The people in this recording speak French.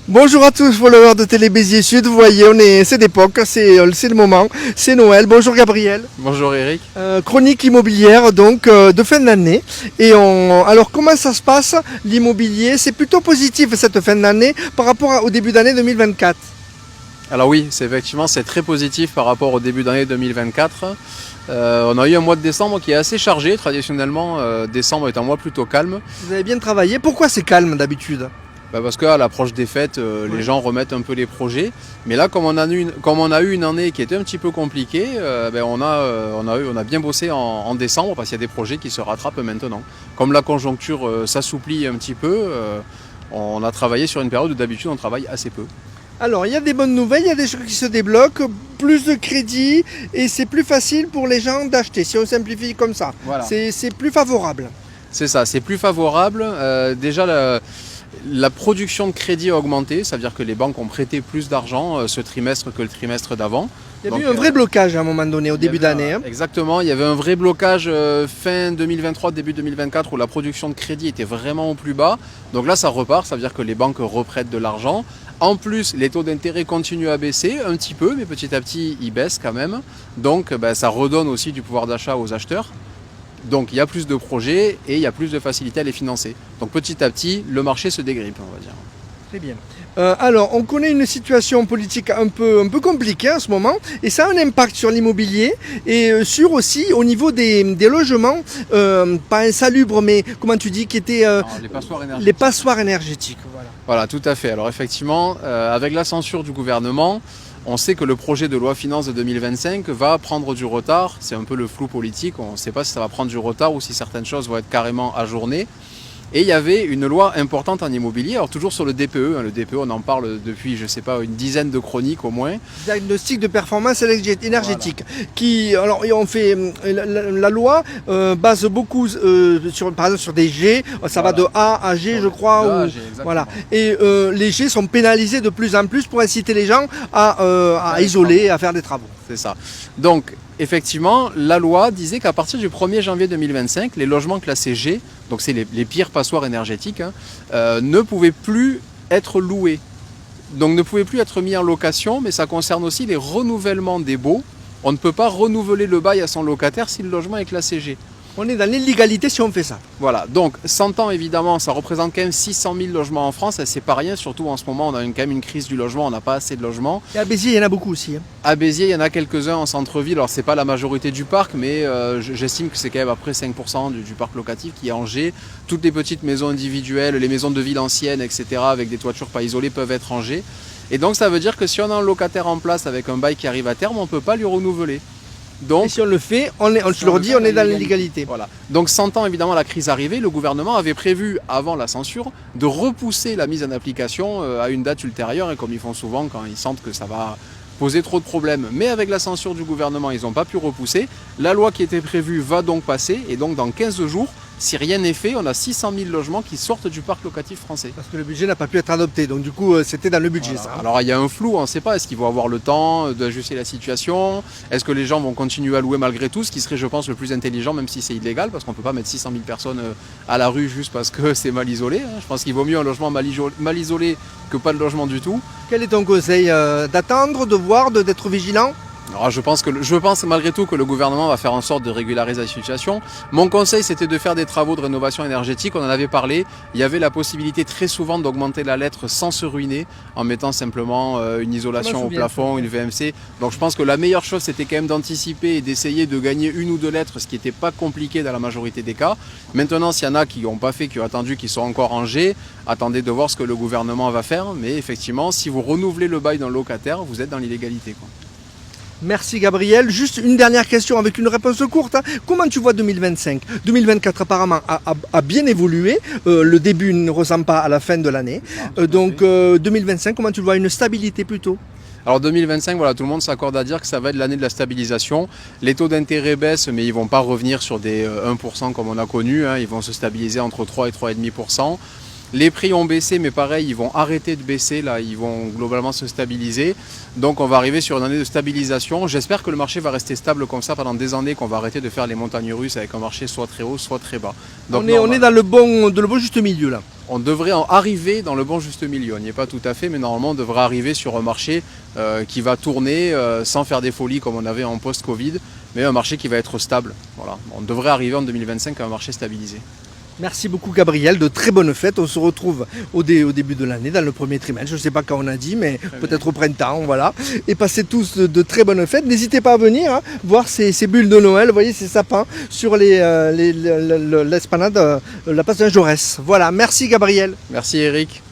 Bonjour à tous, followers de Télé Béziers Sud. Vous voyez, c'est d'époque, c'est le moment, c'est Noël. Bonjour Gabriel. Bonjour Eric. Chronique immobilière donc de fin d'année. Alors comment ça se passe l'immobilier? C'est plutôt positif cette fin d'année par rapport au début d'année 2024. Alors oui, c'est très positif par rapport au début d'année 2024. On a eu un mois de décembre qui est assez chargé. Traditionnellement, décembre est un mois plutôt calme. Vous avez bien travaillé. Pourquoi c'est calme d'habitude? Parce qu'à l'approche des fêtes, les gens remettent un peu les projets. Mais là, comme on a eu une année qui était un petit peu compliquée, on a bien bossé en décembre parce qu'il y a des projets qui se rattrapent maintenant. Comme la conjoncture s'assouplit un petit peu, on a travaillé sur une période où d'habitude on travaille assez peu. Alors, il y a des bonnes nouvelles, il y a des choses qui se débloquent, plus de crédit et c'est plus facile pour les gens d'acheter. Si on simplifie comme ça, Voilà. C'est plus favorable. C'est ça, c'est plus favorable. Déjà, la production de crédit a augmenté, ça veut dire que les banques ont prêté plus d'argent ce trimestre que le trimestre d'avant. Il y a eu un vrai blocage à un moment donné, au début d'année. Exactement, il y avait un vrai blocage fin 2023, début 2024 où la production de crédit était vraiment au plus bas. Donc là, ça repart, ça veut dire que les banques reprêtent de l'argent. En plus, les taux d'intérêt continuent à baisser un petit peu, mais petit à petit, ils baissent quand même. Donc ça redonne aussi du pouvoir d'achat aux acheteurs. Donc il y a plus de projets et il y a plus de facilité à les financer. Donc petit à petit, le marché se dégrippe, on va dire. Très bien. Alors, on connaît une situation politique un peu compliquée en ce moment, et ça a un impact sur l'immobilier et sur aussi au niveau des logements, pas insalubres, mais comment tu dis, qui étaient les passoires énergétiques. Voilà, tout à fait. Alors effectivement, avec la censure du gouvernement, on sait que le projet de loi finance de 2025 va prendre du retard. C'est un peu le flou politique. On ne sait pas si ça va prendre du retard ou si certaines choses vont être carrément ajournées. Et il y avait une loi importante en immobilier, alors toujours sur le DPE. Le DPE, on en parle depuis, je ne sais pas, une dizaine de chroniques au moins. Diagnostic de performance énergétique. Voilà. Alors, on fait la loi base beaucoup par exemple sur des G. Ça va de A à G, je crois. Voilà. Et les G sont pénalisés de plus en plus pour inciter les gens à isoler, à faire des travaux. C'est ça. Donc, effectivement, la loi disait qu'à partir du 1er janvier 2025, les logements classés G, donc c'est les pires passoires énergétiques, ne pouvaient plus être loués. Donc ne pouvaient plus être mis en location, mais ça concerne aussi les renouvellements des baux. On ne peut pas renouveler le bail à son locataire si le logement est classé G. On est dans l'illégalité si on fait ça. Voilà, donc 100 ans évidemment, ça représente quand même 600 000 logements en France, et c'est pas rien, surtout en ce moment on a quand même une crise du logement, on n'a pas assez de logements. Et à Béziers, il y en a beaucoup aussi. À Béziers, il y en a quelques-uns en centre-ville, alors c'est pas la majorité du parc, mais j'estime que c'est quand même après 5% du parc locatif qui est en G. Toutes les petites maisons individuelles, les maisons de ville anciennes, etc., avec des toitures pas isolées peuvent être en G. Et donc ça veut dire que si on a un locataire en place avec un bail qui arrive à terme, on ne peut pas lui renouveler. Donc, et si on le fait, on est dans l'illégalité. Voilà. Donc 100 ans évidemment la crise arrivée, le gouvernement avait prévu avant la censure de repousser la mise en application à une date ultérieure, et comme ils font souvent quand ils sentent que ça va poser trop de problèmes. Mais avec la censure du gouvernement, ils n'ont pas pu repousser. La loi qui était prévue va donc passer, et donc dans 15 jours, si rien n'est fait, on a 600 000 logements qui sortent du parc locatif français. Parce que le budget n'a pas pu être adopté, donc du coup c'était dans le budget. Voilà. Ça. Alors il y a un flou, on ne sait pas, est-ce qu'ils vont avoir le temps d'ajuster la situation? Est-ce que les gens vont continuer à louer malgré tout? Ce qui serait, je pense, le plus intelligent, même si c'est illégal, parce qu'on ne peut pas mettre 600 000 personnes à la rue juste parce que c'est mal isolé. Je pense qu'il vaut mieux un logement mal isolé que pas de logement du tout. Quel est ton conseil? D'attendre, de voir, d'être vigilant? Alors je pense malgré tout que le gouvernement va faire en sorte de régulariser la situation. Mon conseil, c'était de faire des travaux de rénovation énergétique. On en avait parlé. Il y avait la possibilité très souvent d'augmenter la lettre sans se ruiner, en mettant simplement une isolation au plafond, une VMC. Donc je pense que la meilleure chose, c'était quand même d'anticiper et d'essayer de gagner une ou deux lettres, ce qui n'était pas compliqué dans la majorité des cas. Maintenant, s'il y en a qui n'ont pas fait, qui ont attendu, qui sont encore en G, attendez de voir ce que le gouvernement va faire. Mais effectivement, si vous renouvelez le bail d'un locataire, vous êtes dans l'illégalité, quoi. Merci Gabriel. Juste une dernière question avec une réponse courte. Comment tu vois 2025? 2024 apparemment a bien évolué. Le début ne ressemble pas à la fin de l'année. Donc 2025, comment tu le vois? Une stabilité plutôt? Alors 2025, voilà, tout le monde s'accorde à dire que ça va être l'année de la stabilisation. Les taux d'intérêt baissent, mais ils ne vont pas revenir sur des 1% comme on a connu. Ils vont se stabiliser entre 3 et 3,5%. Les prix ont baissé, mais pareil, ils vont arrêter de baisser, là, ils vont globalement se stabiliser. Donc on va arriver sur une année de stabilisation. J'espère que le marché va rester stable comme ça pendant des années, qu'on va arrêter de faire les montagnes russes avec un marché soit très haut, soit très bas. Donc, on est dans le bon juste milieu là. on devrait en arriver dans le bon juste milieu. On n'y est pas tout à fait, mais normalement on devrait arriver sur un marché qui va tourner sans faire des folies comme on avait en post-Covid, mais un marché qui va être stable. Voilà. On devrait arriver en 2025 à un marché stabilisé. Merci beaucoup Gabriel, de très bonnes fêtes. On se retrouve au début de l'année, dans le premier trimestre. Je ne sais pas quand on a dit, mais peut-être au printemps, voilà. Et passez tous de très bonnes fêtes. N'hésitez pas à venir voir ces bulles de Noël, vous voyez ces sapins sur l'esplanade, la place Saint-Jaurès. Voilà, merci Gabriel. Merci Eric.